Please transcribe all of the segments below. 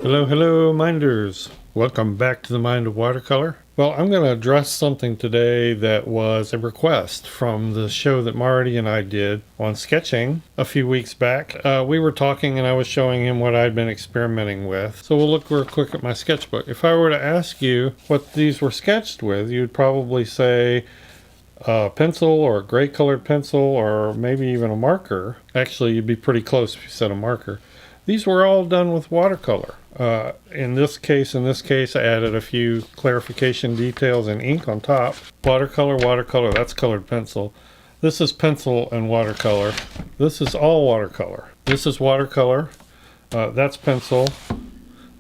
Hello, hello, minders. Welcome back to the Mind of Watercolor. Well, I'm going to address something today that was a request from the show that Marty and I did on sketching a few weeks back. We were talking and I was showing him what I'd been experimenting with. So we'll look real quick at my sketchbook. If I were to ask you what these were sketched with, you'd probably say a pencil or a gray colored pencil or maybe even a marker. Actually, you'd be pretty close if you said a marker. These were all done with watercolor. In this case, I added a few clarification details in ink on top. Watercolor, that's colored pencil. This is pencil and watercolor. This is all watercolor. This is watercolor. That's pencil.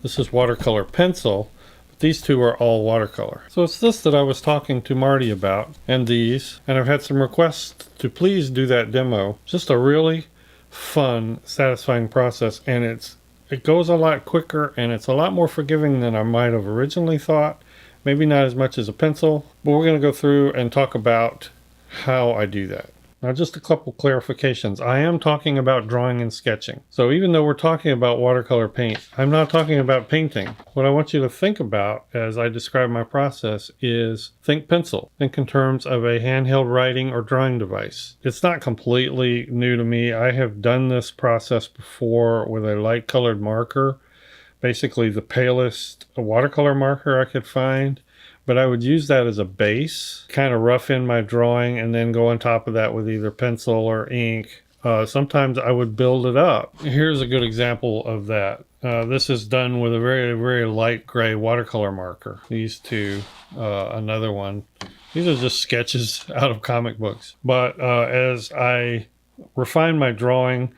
This is watercolor pencil. These two are all watercolor. So it's this that I was talking to Marty about, and these, and I've had some requests to please do that demo. Just a really fun, satisfying process, and it goes a lot quicker and it's a lot more forgiving than I might have originally thought. Maybe not as much as a pencil, but we're going to go through and talk about how I do that. Now, just a couple clarifications. I am talking about drawing and sketching. So even though we're talking about watercolor paint, I'm not talking about painting. What I want you to think about as I describe my process is think pencil. Think in terms of a handheld writing or drawing device. It's not completely new to me. I have done this process before with a light colored marker, basically the palest watercolor marker I could find. But I would use that as a base, kind of rough in my drawing, and then go on top of that with either pencil or ink. Sometimes I would build it up. Here's a good example of that. This is done with a very, very light gray watercolor marker. These two, another one. These are just sketches out of comic books. But as I refine my drawing,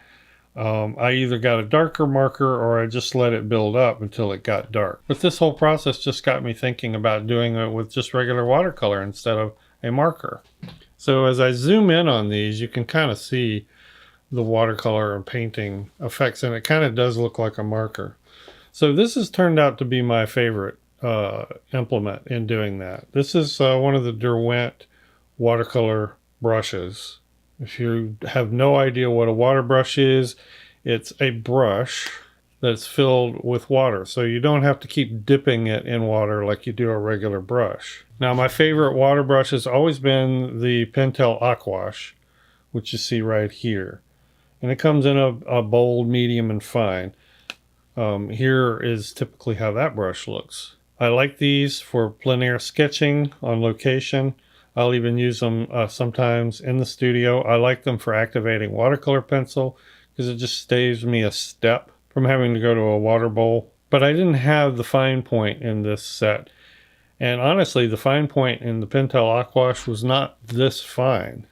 I either got a darker marker or I just let it build up until it got dark. But this whole process just got me thinking about doing it with just regular watercolor instead of a marker. So as I zoom in on these, you can kind of see the watercolor and painting effects, and it kind of does look like a marker. So this has turned out to be my favorite implement in doing that. This is one of the Derwent watercolor brushes. If you have no idea what a water brush is, it's a brush that's filled with water. So you don't have to keep dipping it in water like you do a regular brush. Now, my favorite water brush has always been the Pentel Aquash, which you see right here. And it comes in a bold, medium, and fine. Here is typically how that brush looks. I like these for plein air sketching on location. I'll even use them sometimes in the studio. I like them for activating watercolor pencil because it just saves me a step from having to go to a water bowl. But I didn't have the fine point in this set. And honestly, the fine point in the Pentel Aquash was not this fine.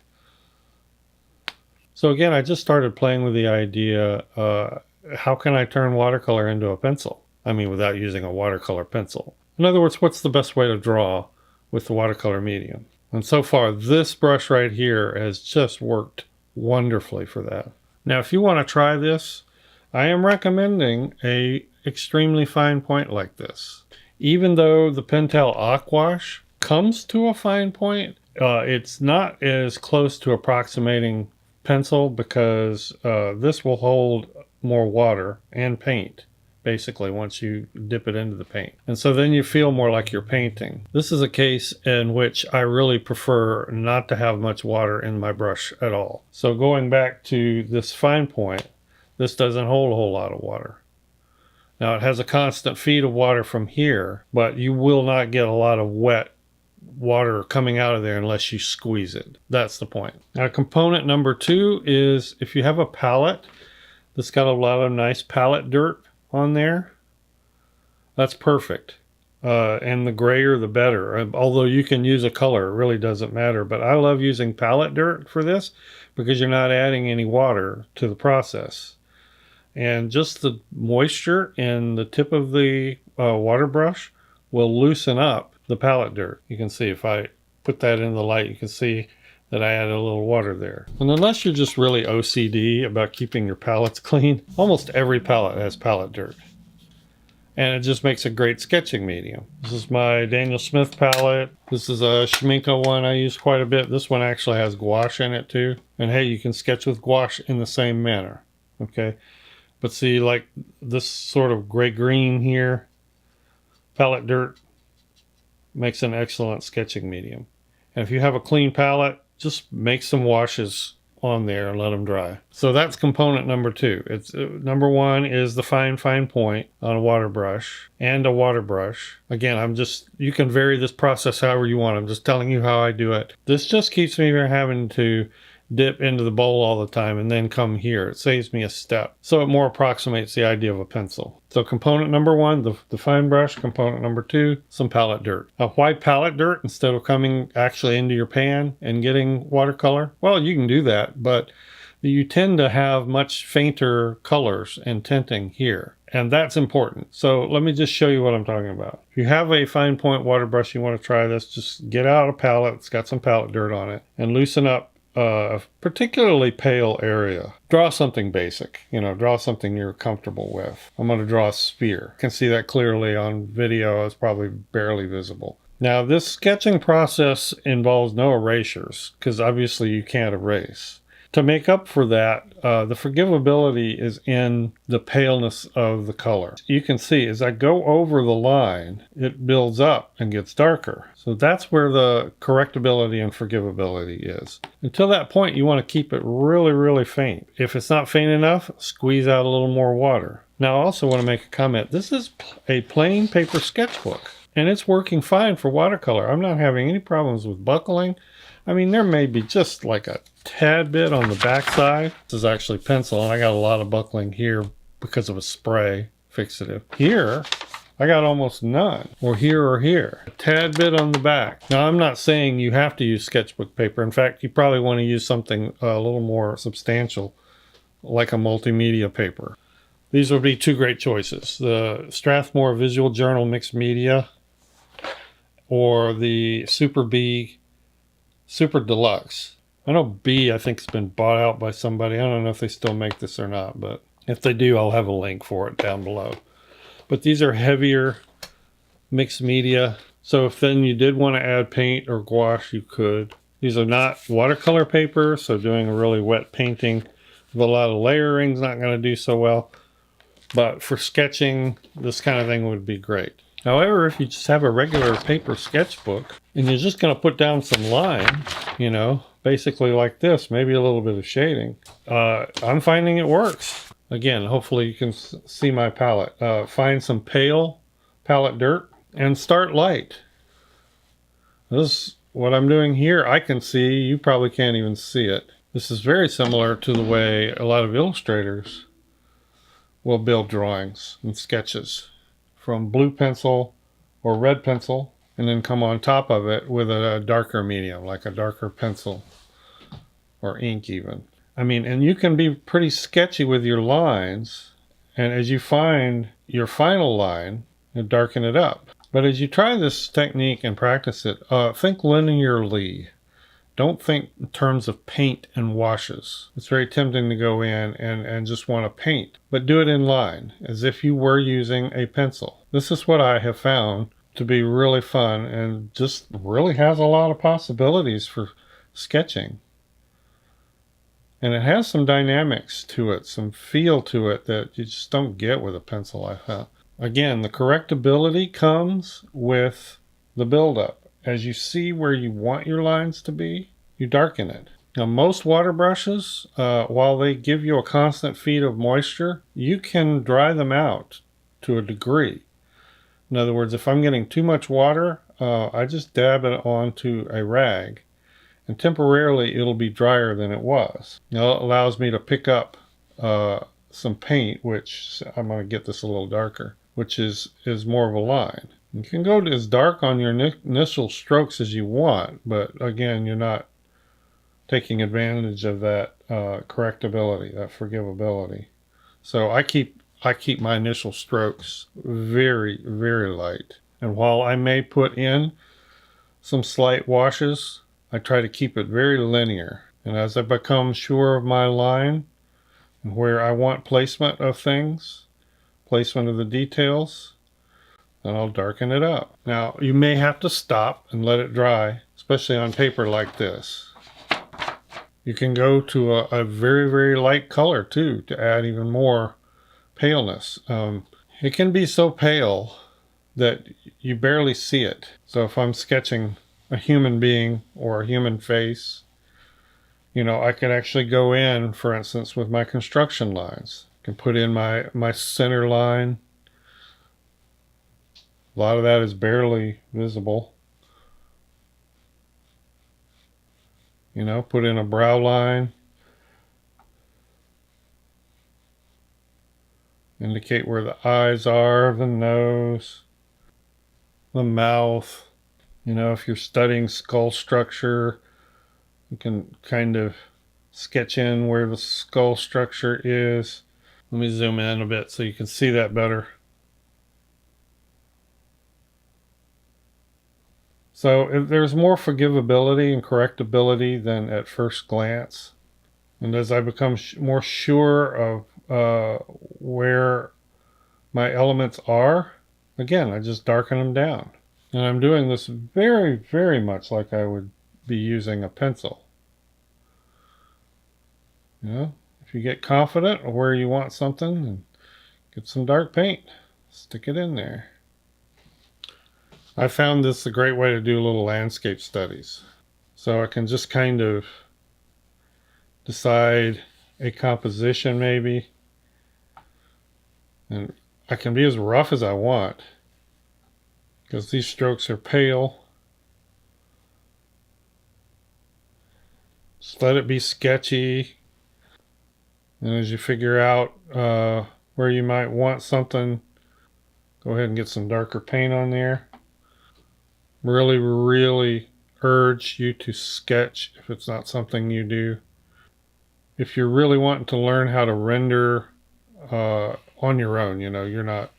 So again, I just started playing with the idea, how can I turn watercolor into a pencil? I mean, without using a watercolor pencil. In other words, what's the best way to draw with the watercolor medium? And so far, this brush right here has just worked wonderfully for that. Now, if you want to try this, I am recommending a extremely fine point like this. Even though the Pentel Aquash comes to a fine point, it's not as close to approximating pencil because this will hold more water and paint, basically, once you dip it into the paint. And so then you feel more like you're painting. This is a case in which I really prefer not to have much water in my brush at all. So going back to this fine point, this doesn't hold a whole lot of water. Now it has a constant feed of water from here, but you will not get a lot of wet water coming out of there unless you squeeze it. That's the point. Now component number 2 is if you have a palette that's got a lot of nice palette dirt on there, that's perfect. And the grayer the better, although you can use a color, it really doesn't matter. But I love using palette dirt for this because you're not adding any water to the process, and just the moisture in the tip of the water brush will loosen up the palette dirt. You can see if I put that in the light, you can see that I added a little water there. And unless you're just really OCD about keeping your palettes clean, almost every palette has palette dirt. And it just makes a great sketching medium. This is my Daniel Smith palette. This is a Schmincke one I use quite a bit. This one actually has gouache in it too. And hey, you can sketch with gouache in the same manner. Okay. But see, like this sort of gray-green here, palette dirt makes an excellent sketching medium. And if you have a clean palette, just make some washes on there and let them dry. So that's component number 2. It's number 1 is the fine point on a water brush and a water brush. Again, you can vary this process however you want. I'm just telling you how I do it. This just keeps me from having to dip into the bowl all the time and then come here. It saves me a step. So it more approximates the idea of a pencil. So component number 1, the fine brush. Component number 2, some palette dirt. Why palette dirt instead of coming actually into your pan and getting watercolor? Well, you can do that, but you tend to have much fainter colors and tinting here. And that's important. So let me just show you what I'm talking about. If you have a fine point water brush, you want to try this, just get out a palette. It's got some palette dirt on it and loosen up a particularly pale area. Draw something basic, draw something you're comfortable with. I'm going to draw a spear. You can see that clearly on video. It's probably barely visible. Now, this sketching process involves no erasures because obviously you can't erase. To make up for that, the forgivability is in the paleness of the color. You can see as I go over the line, it builds up and gets darker. So that's where the correctability and forgivability is. Until that point, you want to keep it really, really faint. If it's not faint enough, squeeze out a little more water. Now, I also want to make a comment. This is a plain paper sketchbook, and it's working fine for watercolor. I'm not having any problems with buckling. I mean, there may be just like a tad bit on the back side. This is actually pencil, and I got a lot of buckling here because of a spray fixative. Here, I got almost none, or here. A tad bit on the back. Now, I'm not saying you have to use sketchbook paper. In fact, you probably want to use something a little more substantial, like a multimedia paper. These would be 2 great choices. The Strathmore Visual Journal Mixed Media or the Super B Super Deluxe. I know B, I think, has been bought out by somebody. I don't know if they still make this or not, but if they do, I'll have a link for it down below. But these are heavier mixed media. So if then you did want to add paint or gouache, you could. These are not watercolor paper, so doing a really wet painting with a lot of layering is not going to do so well. But for sketching, this kind of thing would be great. However, if you just have a regular paper sketchbook and you're just going to put down some line, basically like this, maybe a little bit of shading, I'm finding it works. Again, hopefully you can see my palette. Find some pale palette dirt and start light. This is what I'm doing here. I can see, you probably can't even see it. This is very similar to the way a lot of illustrators will build drawings and sketches from blue pencil or red pencil, and then come on top of it with a darker medium, like a darker pencil or ink even. I mean, and you can be pretty sketchy with your lines, and as you find your final line, you darken it up. But as you try this technique and practice it, think linearly. Don't think in terms of paint and washes. It's very tempting to go in and just want to paint, but do it in line as if you were using a pencil. This is what I have found to be really fun and just really has a lot of possibilities for sketching. And it has some dynamics to it, some feel to it that you just don't get with a pencil, I found. Again, the correctability comes with the buildup. As you see where you want your lines to be, you darken it. Now, most water brushes, while they give you a constant feed of moisture, you can dry them out to a degree. In other words, if I'm getting too much water, I just dab it onto a rag, and temporarily it'll be drier than it was. Now, it allows me to pick up some paint, which I'm going to get this a little darker, which is more of a line. You can go as dark on your initial strokes as you want, but again, you're not taking advantage of that correctability, that forgivability. So I keep my initial strokes very, very light. And while I may put in some slight washes, I try to keep it very linear. And as I become sure of my line and where I want placement of things, placement of the details, then I'll darken it up. Now, you may have to stop and let it dry, especially on paper like this. You can go to a very, very light color too to add even more paleness. It can be so pale that you barely see it. So if I'm sketching a human being or a human face, I could actually go in, for instance, with my construction lines. I can put in my center line. A lot of that is barely visible. Put in a brow line. Indicate where the eyes are, the nose, the mouth. If you're studying skull structure, you can kind of sketch in where the skull structure is. Let me zoom in a bit so you can see that better. So there's more forgivability and correctability than at first glance. And as I become more sure of where my elements are, again, I just darken them down. And I'm doing this very, very much like I would be using a pencil. If you get confident of where you want something, and get some dark paint, stick it in there. I found this a great way to do little landscape studies. So I can just kind of decide a composition maybe. And I can be as rough as I want because these strokes are pale. Just let it be sketchy. And as you figure out where you might want something, go ahead and get some darker paint on there. Really, really urge you to sketch if it's not something you do. If you're really wanting to learn how to render on your own, you're not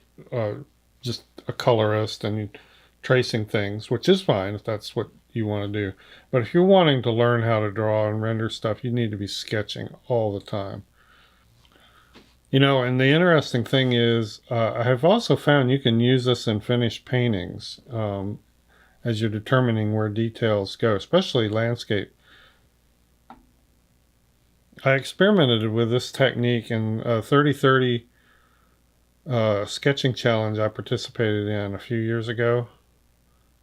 just a colorist and tracing things, which is fine if that's what you want to do. But if you're wanting to learn how to draw and render stuff, you need to be sketching all the time. And the interesting thing is, I have also found you can use this in finished paintings as you're determining where details go, especially landscape. I experimented with this technique in a 30-30 sketching challenge I participated in a few years ago.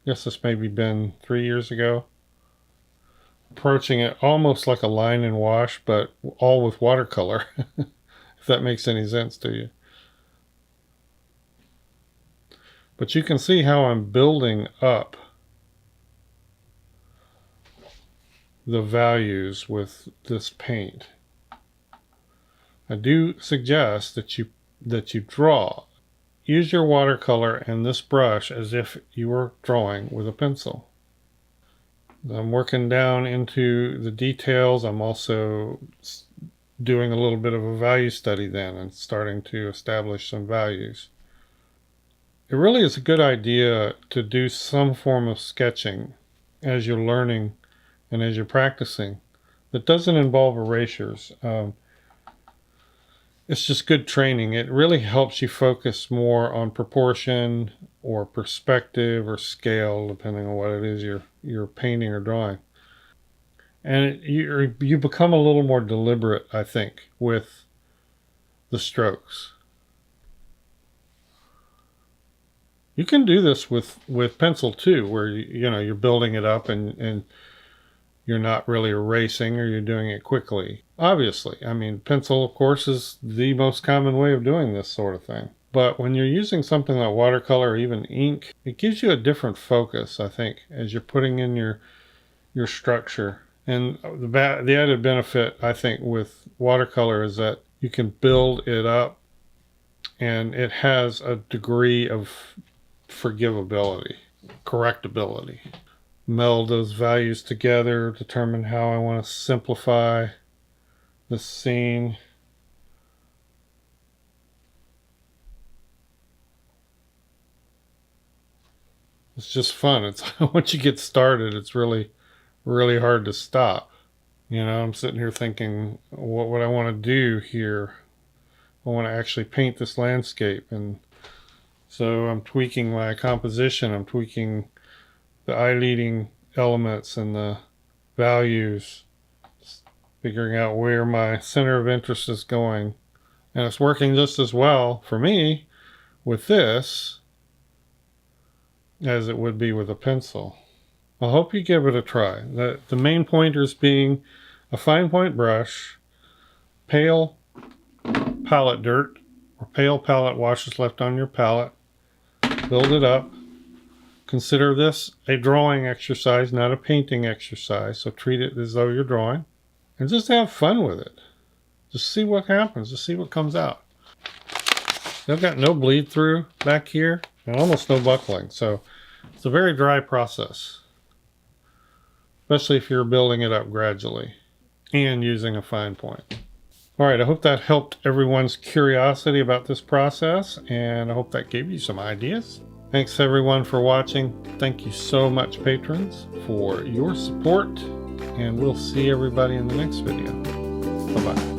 I guess this maybe been 3 years ago. Approaching it almost like a line and wash, but all with watercolor, if that makes any sense to you. But you can see how I'm building up the values with this paint. I do suggest that you draw. Use your watercolor and this brush as if you were drawing with a pencil. I'm working down into the details. I'm also doing a little bit of a value study then and starting to establish some values. It really is a good idea to do some form of sketching as you're learning and as you're practicing that doesn't involve erasures. It's just good training. It really helps you focus more on proportion or perspective or scale, depending on what it is you're painting or drawing. And you become a little more deliberate, I think, with the strokes. You can do this with pencil too, where you're building it up and you're not really erasing, or you're doing it quickly. Obviously, pencil, of course, is the most common way of doing this sort of thing. But when you're using something like watercolor or even ink, it gives you a different focus, I think, as you're putting in your structure. And the added benefit, I think, with watercolor is that you can build it up, and it has a degree of forgivability, correctability. Meld those values together, determine how I want to simplify the scene. It's just fun. It's once you get started, it's really, really hard to stop. I'm sitting here thinking, what would I want to do here? I want to actually paint this landscape, and so I'm tweaking my composition. I'm tweaking the eye-leading elements and the values, figuring out where my center of interest is going, And it's working just as well for me with this as it would be with a pencil. I hope you give it a try. The main pointers being a fine point brush, pale palette dirt, or pale palette washes left on your palette. Build it up. Consider this a drawing exercise, not a painting exercise, so treat it as though you're drawing. And just have fun with it. Just see what happens, just see what comes out. I've got no bleed through back here and almost no buckling, so it's a very dry process, especially if you're building it up gradually and using a fine point. All right, I hope that helped everyone's curiosity about this process, and I hope that gave you some ideas. Thanks everyone for watching. Thank you so much, patrons, for your support, and we'll see everybody in the next video. Bye-bye.